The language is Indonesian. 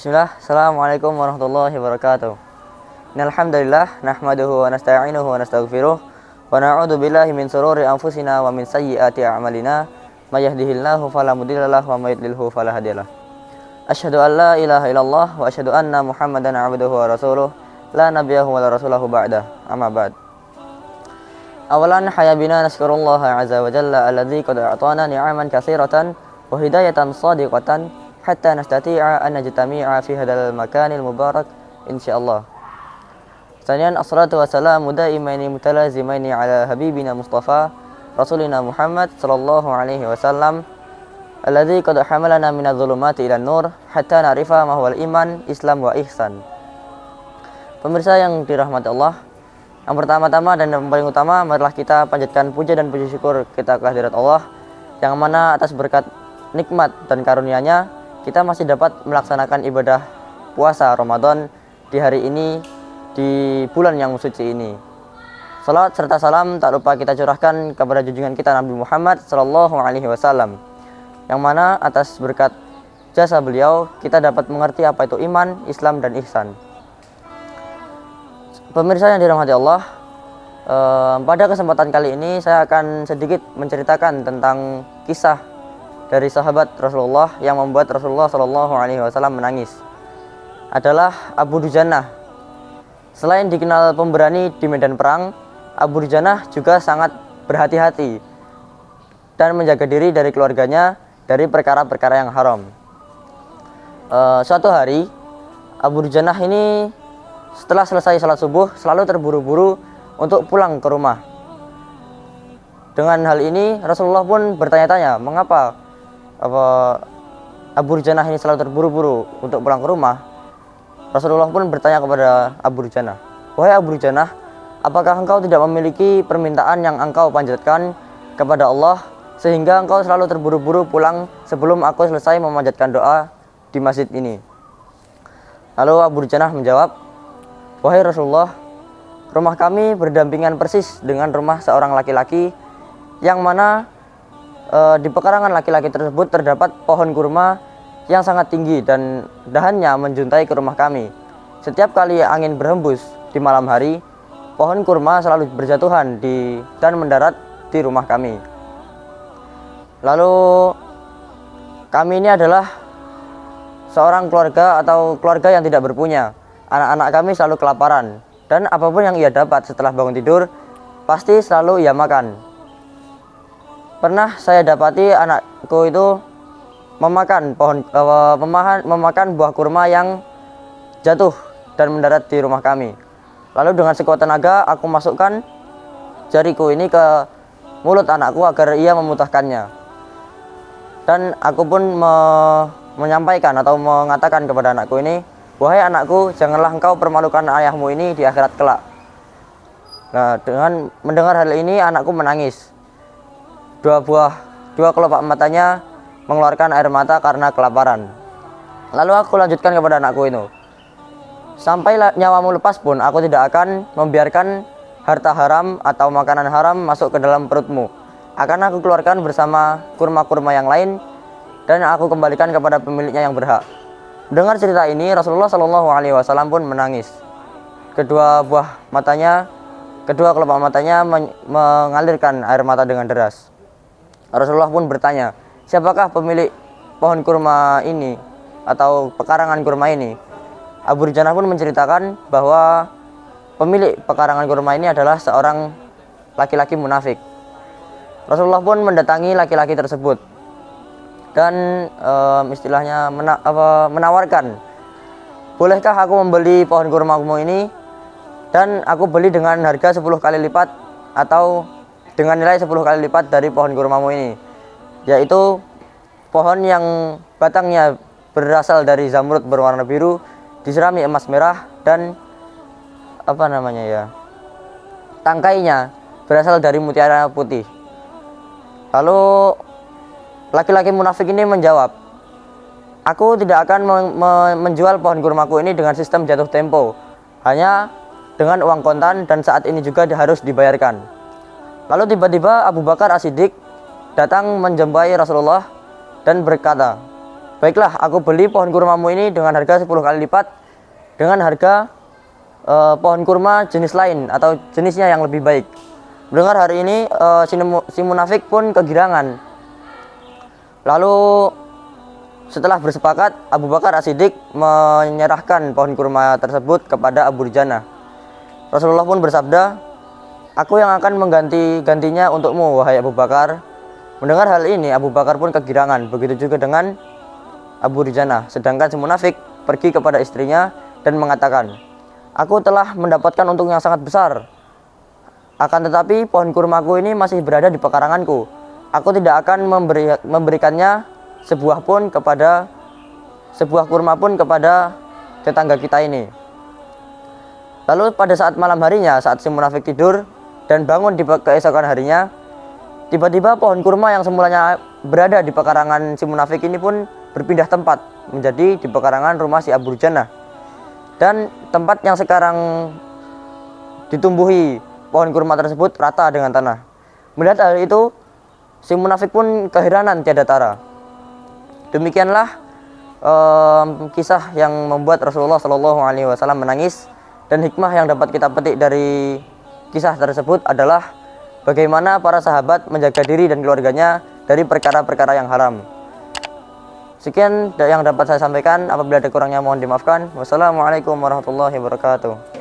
Bismillah, Assalamualaikum warahmatullahi wabarakatuh. Innalhamdulillah, nahmaduhu wa nasta'inuhu wa nastaghfiruh wa na'udzu billahi min shururi anfusina wa min sayyiati a'malina may yahdihillahu fala mudhillalah wa may yudlilhu fala hadiyalah. Asyhadu an la ilaha illallah wa asyhadu anna Muhammadan 'abduhu wa rasuluh la nabiyyahu wa la rasulahu ba'da. Amma ba'd. Awalan hayabina naskurullaha azza wa jalla alladzi qad a'tana ni'aman katsiratan wa hidayatan shadiqatan hatta nastati'a an najtami'a fi hadzal makanil mubarak insyaallah. Tsaniyan assalatu wassalamu daimaini mutalazimaini ala habibina Mustafa Rasulina Muhammad sallallahu alaihi wasallam alladzi qad hamalana minadh dhulumati ilan nur hatta na'rifa ma huwal iman, Islam wa ihsan. Pemirsa yang dirahmati Allah, yang pertama-tama dan yang paling utama marilah kita panjatkan puja dan puji syukur kita ke hadirat Allah yang mana atas berkat nikmat dan karunia-Nya kita masih dapat melaksanakan ibadah puasa Ramadan di hari ini, di bulan yang suci ini. Salawat serta salam tak lupa kita curahkan kepada junjungan kita Nabi Muhammad sallallahu alaihi wasallam, yang mana atas berkat jasa beliau kita dapat mengerti apa itu iman, Islam dan ihsan. Pemirsa yang dirahmati Allah, pada kesempatan kali ini saya akan sedikit menceritakan tentang kisah dari sahabat Rasulullah yang membuat Rasulullah Shallallahu Alaihi Wasallam menangis. Adalah Abu Dujanah. Selain dikenal pemberani di medan perang, Abu Dujanah juga sangat berhati-hati dan menjaga diri dari keluarganya dari perkara-perkara yang haram. Suatu hari Abu Dujanah ini setelah selesai salat subuh selalu terburu-buru untuk pulang ke rumah. Dengan hal ini Rasulullah pun bertanya-tanya, mengapa Abu Dujanah ini selalu terburu-buru untuk pulang ke rumah. Rasulullah pun bertanya kepada Abu Dujanah, wahai Abu Dujanah, apakah engkau tidak memiliki permintaan yang engkau panjatkan kepada Allah sehingga engkau selalu terburu-buru pulang sebelum aku selesai memanjatkan doa di masjid ini? Lalu Abu Dujanah menjawab, wahai Rasulullah, rumah kami berdampingan persis dengan rumah seorang laki-laki yang mana di pekarangan laki-laki tersebut terdapat pohon kurma yang sangat tinggi dan dahannya menjuntai ke rumah kami. Setiap kali angin berhembus di malam hari, pohon kurma selalu berjatuhan dan mendarat di rumah kami. Lalu kami ini adalah seorang keluarga atau keluarga yang tidak berpunya. Anak-anak kami selalu kelaparan dan apapun yang ia dapat setelah bangun tidur pasti selalu ia makan. Pernah saya dapati anakku itu memakan buah kurma yang jatuh dan mendarat di rumah kami. Lalu dengan sekuat tenaga aku masukkan jariku ini ke mulut anakku agar ia memuntahkannya. Dan aku pun menyampaikan atau mengatakan kepada anakku ini, wahai anakku, janganlah engkau permalukan ayahmu ini di akhirat kelak. Nah, dengan mendengar hal ini anakku menangis. Dua kelopak matanya mengeluarkan air mata karena kelaparan. Lalu aku lanjutkan kepada anakku itu, sampai nyawamu lepas pun aku tidak akan membiarkan harta haram atau makanan haram masuk ke dalam perutmu. Akan aku keluarkan bersama kurma-kurma yang lain dan aku kembalikan kepada pemiliknya yang berhak. Dengar cerita ini Rasulullah Shallallahu Alaihi Wasallam pun menangis. Kedua kelopak matanya mengalirkan air mata dengan deras. Rasulullah pun bertanya, siapakah pemilik pohon kurma ini atau pekarangan kurma ini? Abu Dujanah pun menceritakan bahwa pemilik pekarangan kurma ini adalah seorang laki-laki munafik. Rasulullah pun mendatangi laki-laki tersebut dan istilahnya menawarkan, bolehkah aku membeli pohon kurmamu ini dan aku beli dengan harga 10 kali lipat atau dengan nilai 10 kali lipat dari pohon kurmamu ini, yaitu pohon yang batangnya berasal dari zamrud berwarna biru diserami emas merah dan tangkainya berasal dari mutiara putih. Lalu laki-laki munafik ini menjawab, aku tidak akan menjual pohon kurmaku ini dengan sistem jatuh tempo, hanya dengan uang kontan dan saat ini juga harus dibayarkan. Lalu tiba-tiba Abu Bakar As-Siddiq datang menjumpai Rasulullah dan berkata, Baiklah, aku beli pohon kurmamu ini dengan harga 10 kali lipat dengan harga pohon kurma jenis lain atau jenisnya yang lebih baik. Mendengar hari ini, si munafik pun kegirangan. Lalu setelah bersepakat, Abu Bakar As-Siddiq menyerahkan pohon kurma tersebut kepada Abu Dujana. Rasulullah pun bersabda, "Aku yang akan menggantinya untukmu, wahai Abu Bakar." Mendengar hal ini, Abu Bakar pun kegirangan. Begitu juga dengan Abu Dujana. Sedangkan si munafik pergi kepada istrinya dan mengatakan, "Aku telah mendapatkan untung yang sangat besar. Akan tetapi pohon kurmaku ini masih berada di pekaranganku. Aku tidak akan memberikannya sebuah kurma pun kepada tetangga kita ini." Lalu pada saat malam harinya, saat si munafik tidur dan bangun di keesokan harinya, tiba-tiba pohon kurma yang semulanya berada di pekarangan si munafik ini pun berpindah tempat menjadi di pekarangan rumah si Abu Dujana. Dan tempat yang sekarang ditumbuhi pohon kurma tersebut rata dengan tanah. Melihat hal itu, si munafik pun keheranan tiada tara. Demikianlah kisah yang membuat Rasulullah Shallallahu Alaihi Wasallam menangis. Dan hikmah yang dapat kita petik dari kisah tersebut adalah bagaimana para sahabat menjaga diri dan keluarganya dari perkara-perkara yang haram. Sekian yang dapat saya sampaikan. Apabila ada kurangnya mohon dimaafkan. Wassalamualaikum warahmatullahi wabarakatuh.